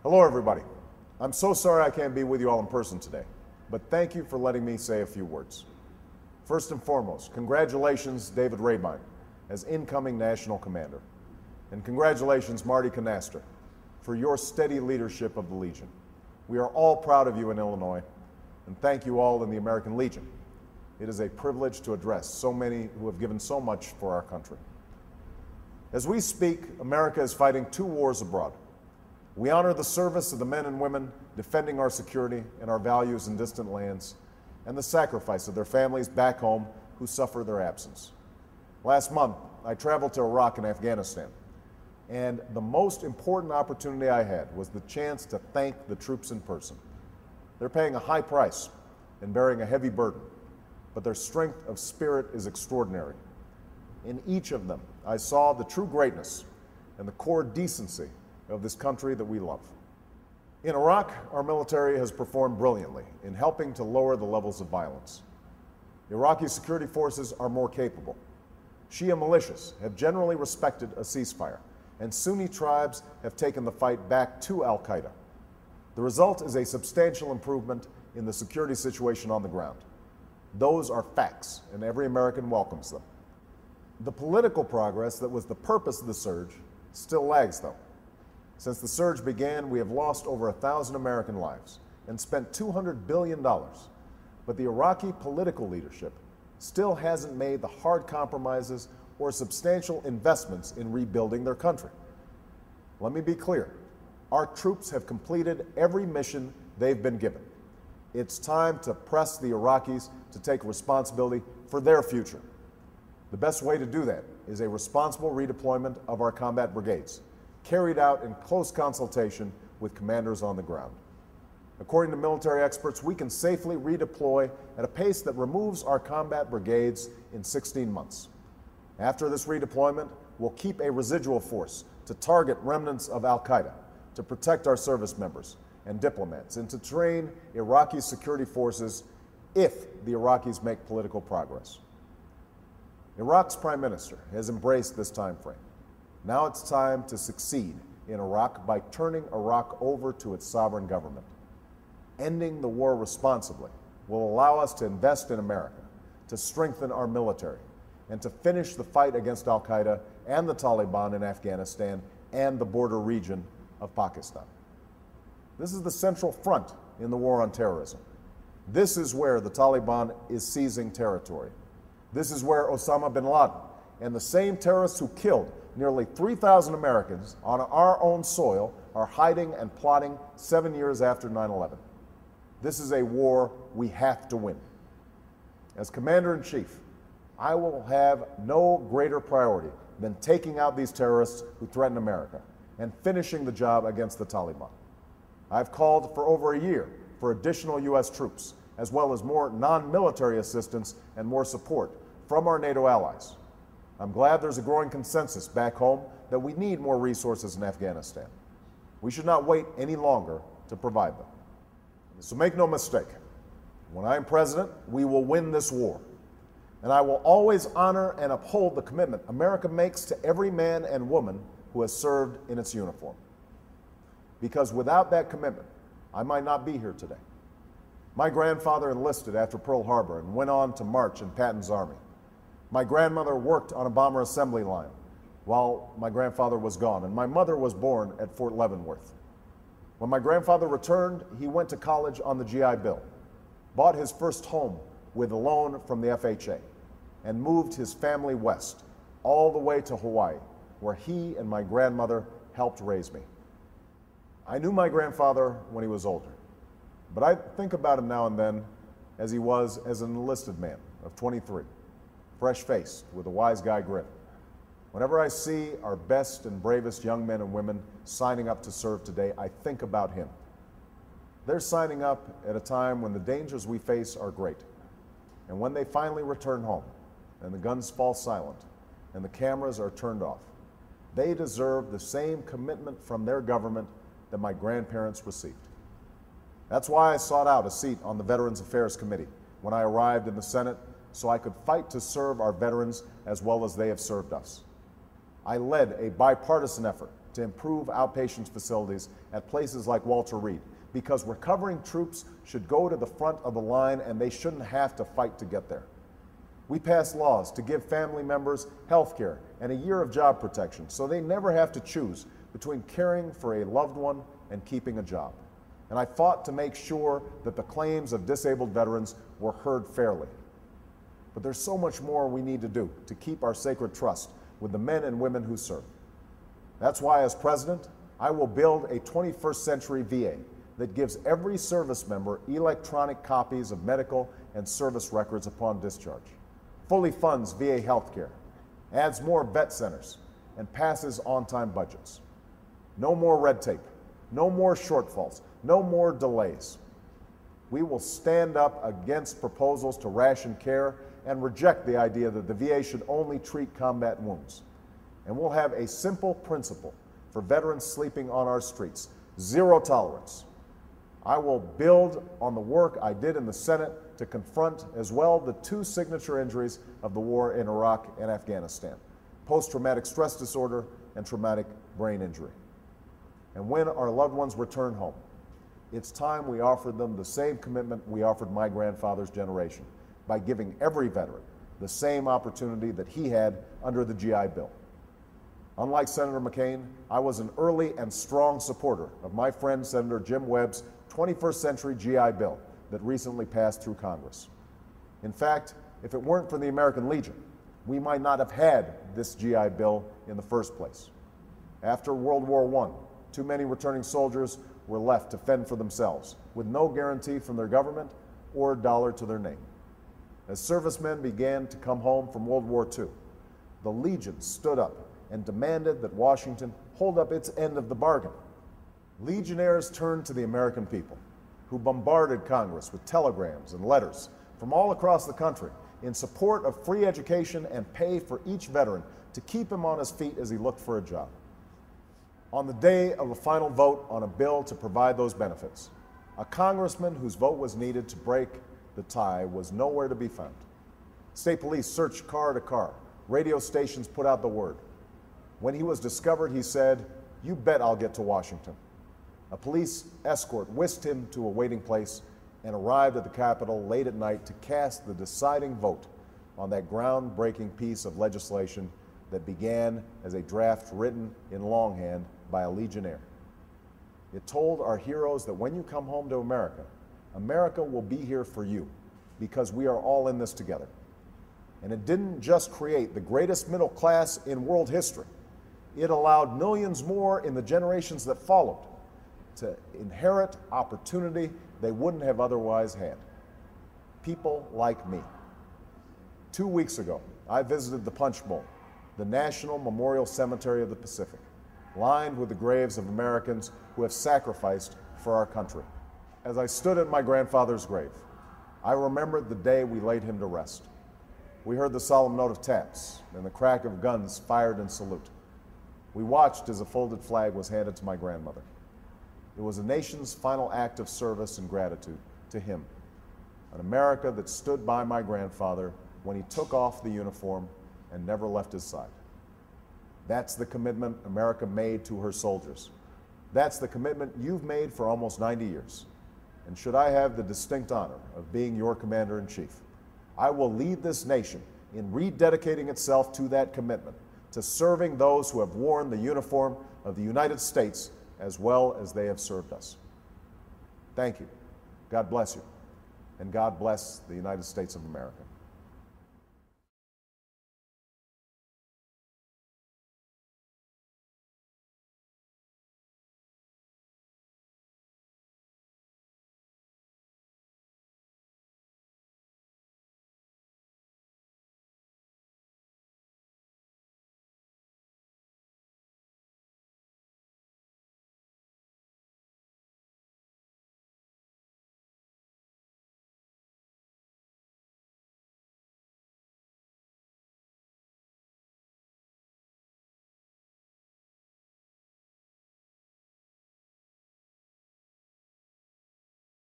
Hello, everybody. I'm so sorry I can't be with you all in person today, but thank you for letting me say a few words. First and foremost, congratulations, David Rehbein, as incoming National Commander. And congratulations, Marty Canastra, for your steady leadership of the Legion. We are all proud of you in Illinois, and thank you all in the American Legion. It is a privilege to address so many who have given so much for our country. As we speak, America is fighting 2 wars abroad. We honor the service of the men and women defending our security and our values in distant lands, and the sacrifice of their families back home who suffer their absence. Last month, I traveled to Iraq and Afghanistan, and the most important opportunity I had was the chance to thank the troops in person. They're paying a high price and bearing a heavy burden, but their strength of spirit is extraordinary. In each of them, I saw the true greatness and the core decency of this country that we love. In Iraq, our military has performed brilliantly in helping to lower the levels of violence. Iraqi security forces are more capable. Shia militias have generally respected a ceasefire, and Sunni tribes have taken the fight back to al-Qaeda. The result is a substantial improvement in the security situation on the ground. Those are facts, and every American welcomes them. The political progress that was the purpose of the surge still lags, though. Since the surge began, we have lost over 1,000 American lives and spent $200 billion. But the Iraqi political leadership still hasn't made the hard compromises or substantial investments in rebuilding their country. Let me be clear. Our troops have completed every mission they've been given. It's time to press the Iraqis to take responsibility for their future. The best way to do that is a responsible redeployment of our combat brigades, carried out in close consultation with commanders on the ground. According to military experts, we can safely redeploy at a pace that removes our combat brigades in 16 months. After this redeployment, we'll keep a residual force to target remnants of al-Qaeda, to protect our service members and diplomats, and to train Iraqi security forces if the Iraqis make political progress. Iraq's prime minister has embraced this time frame. Now it's time to succeed in Iraq by turning Iraq over to its sovereign government. Ending the war responsibly will allow us to invest in America, to strengthen our military, and to finish the fight against al-Qaeda and the Taliban in Afghanistan and the border region of Pakistan. This is the central front in the war on terrorism. This is where the Taliban is seizing territory. This is where Osama bin Laden and the same terrorists who killed nearly 3,000 Americans on our own soil are hiding and plotting 7 years after 9/11. This is a war we have to win. As Commander-in-Chief, I will have no greater priority than taking out these terrorists who threaten America and finishing the job against the Taliban. I've called for over a year for additional U.S. troops, as well as more non-military assistance and more support from our NATO allies. I'm glad there's a growing consensus back home that we need more resources in Afghanistan. We should not wait any longer to provide them. So make no mistake, when I am president, we will win this war. And I will always honor and uphold the commitment America makes to every man and woman who has served in its uniform. Because without that commitment, I might not be here today. My grandfather enlisted after Pearl Harbor and went on to march in Patton's army. My grandmother worked on a bomber assembly line while my grandfather was gone, and my mother was born at Fort Leavenworth. When my grandfather returned, he went to college on the GI Bill, bought his first home with a loan from the FHA, and moved his family west, all the way to Hawaii, where he and my grandmother helped raise me. I knew my grandfather when he was older, but I think about him now and then as he was as an enlisted man of 23. Fresh-faced, with a wise guy grin. Whenever I see our best and bravest young men and women signing up to serve today, I think about him. They're signing up at a time when the dangers we face are great. And when they finally return home, and the guns fall silent, and the cameras are turned off, they deserve the same commitment from their government that my grandparents received. That's why I sought out a seat on the Veterans Affairs Committee when I arrived in the Senate, so I could fight to serve our veterans as well as they have served us. I led a bipartisan effort to improve outpatient facilities at places like Walter Reed, because recovering troops should go to the front of the line and they shouldn't have to fight to get there. We passed laws to give family members health care and a year of job protection so they never have to choose between caring for a loved one and keeping a job. And I fought to make sure that the claims of disabled veterans were heard fairly. But there's so much more we need to do to keep our sacred trust with the men and women who serve. That's why, as president, I will build a 21st century VA that gives every service member electronic copies of medical and service records upon discharge, fully funds VA health care, adds more vet centers, and passes on-time budgets. No more red tape, no more shortfalls, no more delays. We will stand up against proposals to ration care and reject the idea that the VA should only treat combat wounds. And we'll have a simple principle for veterans sleeping on our streets: zero tolerance. I will build on the work I did in the Senate to confront as well the two signature injuries of the war in Iraq and Afghanistan: post-traumatic stress disorder and traumatic brain injury. And when our loved ones return home, it's time we offered them the same commitment we offered my grandfather's generation, by giving every veteran the same opportunity that he had under the GI Bill. Unlike Senator McCain, I was an early and strong supporter of my friend Senator Jim Webb's 21st century GI Bill that recently passed through Congress. In fact, if it weren't for the American Legion, we might not have had this GI Bill in the first place. After World War I, too many returning soldiers were left to fend for themselves, with no guarantee from their government or a dollar to their name. As servicemen began to come home from World War II, the Legion stood up and demanded that Washington hold up its end of the bargain. Legionnaires turned to the American people, who bombarded Congress with telegrams and letters from all across the country in support of free education and pay for each veteran to keep him on his feet as he looked for a job. On the day of the final vote on a bill to provide those benefits, a congressman whose vote was needed to break the tie was nowhere to be found. State police searched car to car. Radio stations put out the word. When he was discovered, he said, "You bet I'll get to Washington." A police escort whisked him to a waiting place and arrived at the Capitol late at night to cast the deciding vote on that groundbreaking piece of legislation that began as a draft written in longhand by a Legionnaire. It told our heroes that when you come home to America, America will be here for you, because we are all in this together. And it didn't just create the greatest middle class in world history. It allowed millions more in the generations that followed to inherit opportunity they wouldn't have otherwise had. People like me. 2 weeks ago, I visited the Punch Bowl, the National Memorial Cemetery of the Pacific, lined with the graves of Americans who have sacrificed for our country. As I stood at my grandfather's grave, I remembered the day we laid him to rest. We heard the solemn note of taps and the crack of guns fired in salute. We watched as a folded flag was handed to my grandmother. It was a nation's final act of service and gratitude to him, an America that stood by my grandfather when he took off the uniform and never left his side. That's the commitment America made to her soldiers. That's the commitment you've made for almost 90 years. And should I have the distinct honor of being your Commander-in-Chief, I will lead this nation in rededicating itself to that commitment, to serving those who have worn the uniform of the United States as well as they have served us. Thank you. God bless you. And God bless the United States of America.